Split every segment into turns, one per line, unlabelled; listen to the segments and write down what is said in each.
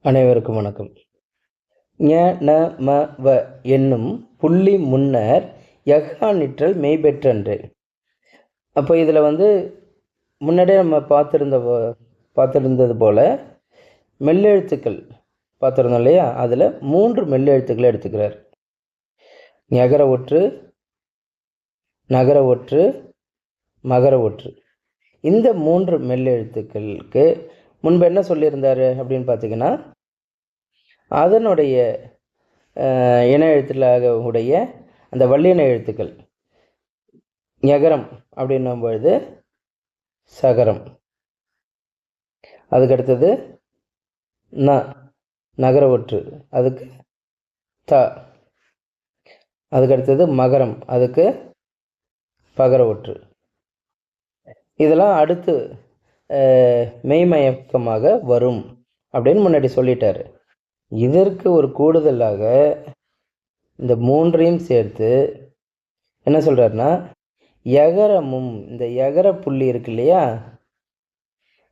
அனைவருக்கும் வணக்கம். ஞ ந ம வ என்னும் புள்ளி முன்னர் யஃகா நிற்றல் மெய்பெற்றன்று. அப்போ இதில் முன்னாடியே நம்ம பார்த்துருந்தது போல் மெல்லெழுத்துக்கள் பார்த்துருந்தோம் இல்லையா? அதில் 3 மெல்லெழுத்துக்களை எடுத்துக்கிறார். ஞகர ஒற்று, நகர ஒற்று, மகர ஒற்று. இந்த 3 மெல்லெழுத்துக்களுக்கு முன்பு என்ன சொல்லியிருந்தார் அப்படின்னு பார்த்தீங்கன்னா, அதனுடைய இன எழுத்துக்களாக உடைய அந்த வல்லின எழுத்துக்கள் ஞகரம் அப்படின்னும் பொழுது சகரம், அதுக்கடுத்தது நகர ஒற்று, அதுக்கு த, அதுக்கடுத்தது மகரம், அதுக்கு பகர ஒற்று. இதெல்லாம் அடுத்து மெய்மயக்கமாக வரும் அப்படின்னு முன்னாடி சொல்லிட்டார். இதற்கு ஒரு கூடுதலாக இந்த 3ஐயும் சேர்த்து என்ன சொல்கிறாருன்னா, யகரமும், இந்த யகர புள்ளி இருக்கு இல்லையா,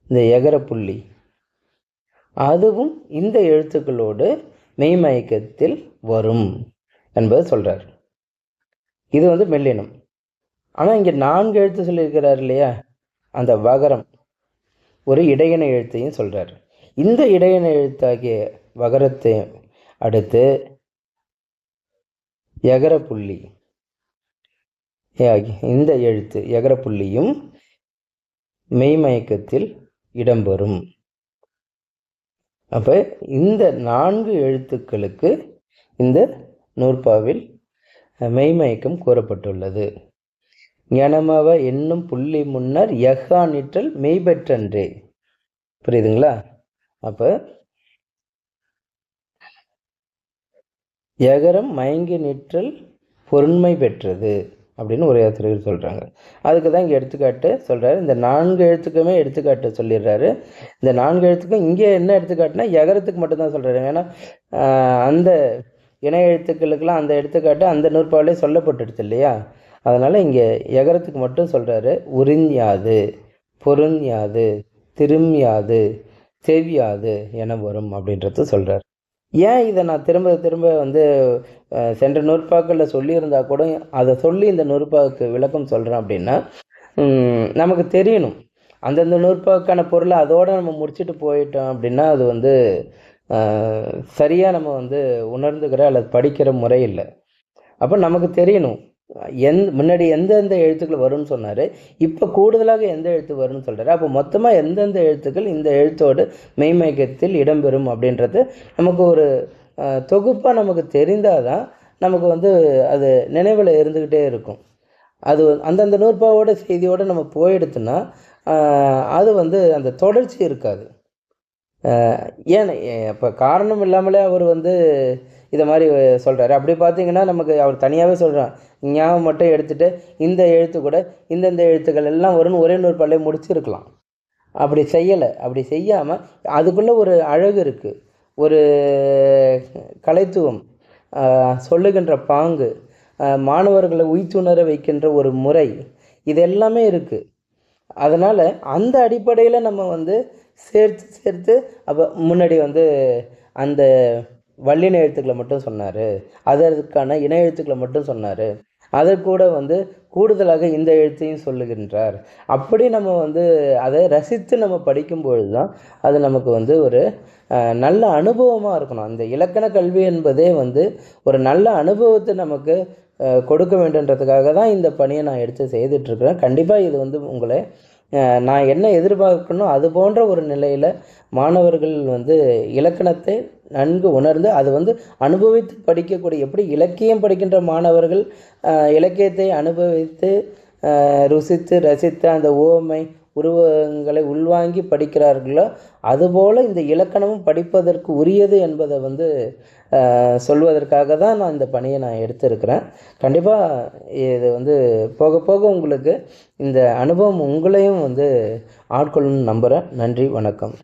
இந்த யகர புள்ளி அதுவும் இந்த எழுத்துக்களோடு மெய்மயக்கத்தில் வரும் என்பது சொல்கிறார். இது மெல்லினம். ஆனால் இங்கே 4 எழுத்து சொல்லியிருக்கிறார் இல்லையா, அந்த வகரம் ஒரு இடையின எழுத்தையும் சொல்கிறார். இந்த இடையின எழுத்தாகிய வகரத்தை அடுத்து யகர புள்ளி, இந்த எழுத்து யகர புள்ளியும் மெய்மயக்கத்தில் இடம்பெறும். அப்போ இந்த 4 எழுத்துக்களுக்கு இந்த நூற்பாவில் மெய்மயக்கம் கூறப்பட்டுள்ளது. ஞனமவ என்னும் புள்ளி முன்னர் யஃகா நிற்றல் மெய்பெற்றன்றே. புரியுதுங்களா? அப்போ யகரம் மயங்கி நிற்றல் பொருண்மை பெற்றது அப்படின்னு ஒரு ஆசிரியர் சொல்கிறாங்க. அதுக்கு தான் இங்கே எடுத்துக்காட்டு சொல்கிறாரு. இந்த 4 எழுத்துக்குமே எடுத்துக்காட்டு சொல்லிடுறாரு. இந்த 4 எழுத்துக்கும் இங்கே என்ன எடுத்துக்காட்டுனா யகரத்துக்கு மட்டும்தான் சொல்கிறாரு. ஏன்னா அந்த இணை எழுத்துக்களுக்கெல்லாம் அந்த எடுத்துக்காட்டு அந்த நூற்பாவிலே சொல்லப்பட்டுடுச்சு இல்லையா? அதனால் இங்கே யகரத்துக்கு மட்டும் சொல்கிறாரு. உறிஞ்யாது, பொருண்யாது, திரும்பியாது, செவ்யாது என வரும் அப்படின்றது சொல்கிறார். ஏன் இதை நான் திரும்ப திரும்ப சென்ற நூற்பாக்களில் சொல்லியிருந்தா கூட அதை சொல்லி இந்த நூற்பாவுக்கு விளக்கம் சொல்கிறேன் அப்படின்னா, நமக்கு தெரியணும் அந்தந்த நூற்பாவுக்கான பொருளை அதோடு நம்ம முடிச்சுட்டு போயிட்டோம் அப்படின்னா அது சரியாக நம்ம உணர்ந்துக்கிற அல்லது படிக்கிற முறை இல்லை. அப்போ நமக்கு தெரியணும் முன்னாடி எந்தெந்த எழுத்துக்கள் வரும்னு சொன்னார், இப்போ கூடுதலாக எந்த எழுத்து வரும்னு சொல்கிறாரு. அப்போ மொத்தமாக எந்தெந்த எழுத்துக்கள் இந்த எழுத்தோடு மெய்மயக்கத்தில் இடம்பெறும் அப்படின்றது நமக்கு ஒரு தொகுப்பாக நமக்கு தெரிந்தால் தான் நமக்கு அது நினைவில் இருந்துக்கிட்டே இருக்கும். அது அந்தந்த நூற்பாவோட செய்தியோடு நம்ம போயிடுத்துன்னா அது அந்த தொடர்ச்சி இருக்காது. ஏன் இப்போ காரணம் இல்லாமலே அவர் இதை மாதிரி சொல்கிறாரு. அப்படி பார்த்தீங்கன்னா நமக்கு அவர் தனியாகவே சொல்கிறான், ஞாபகம் மட்டும் எடுத்துகிட்டு இந்த எழுத்து கூட இந்தந்த எழுத்துக்கள் எல்லாம் வரும்னு ஒரே நூற்பாலே முடிச்சிருக்கலாம். அப்படி செய்யலை. அப்படி செய்யாமல் அதுக்குள்ளே ஒரு அழகு இருக்குது, ஒரு கலைத்துவம், சொல்லுகின்ற பாங்கு, மாணவர்களை உய்த்துணர வைக்கின்ற ஒரு முறை, இது எல்லாமே இருக்குது. அதனால் அந்த அடிப்படையில் நம்ம சேர்த்து அப்போ முன்னாடி அந்த வல்லின எழுத்துக்களை மட்டும் சொன்னார், அதற்கான இணை எழுத்துக்களை மட்டும் சொன்னார், அதற்கூட கூடுதலாக இந்த எழுத்தையும் சொல்லுகின்றார். அப்படி நம்ம அதை ரசித்து நம்ம படிக்கும்பொழுது தான் அது நமக்கு ஒரு நல்ல அனுபவமாக இருக்கணும். அந்த இலக்கண கல்வி என்பதே ஒரு நல்ல அனுபவத்தை நமக்கு கொடுக்க வேண்டுன்றதுக்காக தான் இந்த பணியை நான் எடுத்து செய்துட்ருக்கிறேன். கண்டிப்பாக இது உங்களை நான் என்ன எதிர்பார்க்கணும் அது போன்ற ஒரு நிலையில் மாணவர்கள் இலக்கணத்தை நன்கு உணர்ந்து அது அனுபவித்து படிக்கக்கூடிய, எப்படி இலக்கியம் படிக்கின்ற மாணவர்கள் இலக்கியத்தை அனுபவித்து ருசித்து ரசித்து அந்த உவமை உருவங்களை உள்வாங்கி படிக்கிறார்களோ அதுபோல் இந்த இலக்கணமும் படிப்பதற்கு உரியது என்பதை சொல்வதற்காக தான் நான் இந்த பணியை நான் எடுத்திருக்கிறேன். கண்டிப்பாக இது போக போக உங்களுக்கு இந்த அனுபவம் உங்களையும் ஆட்கொள்ளும் நம்புகிறேன். நன்றி, வணக்கம்.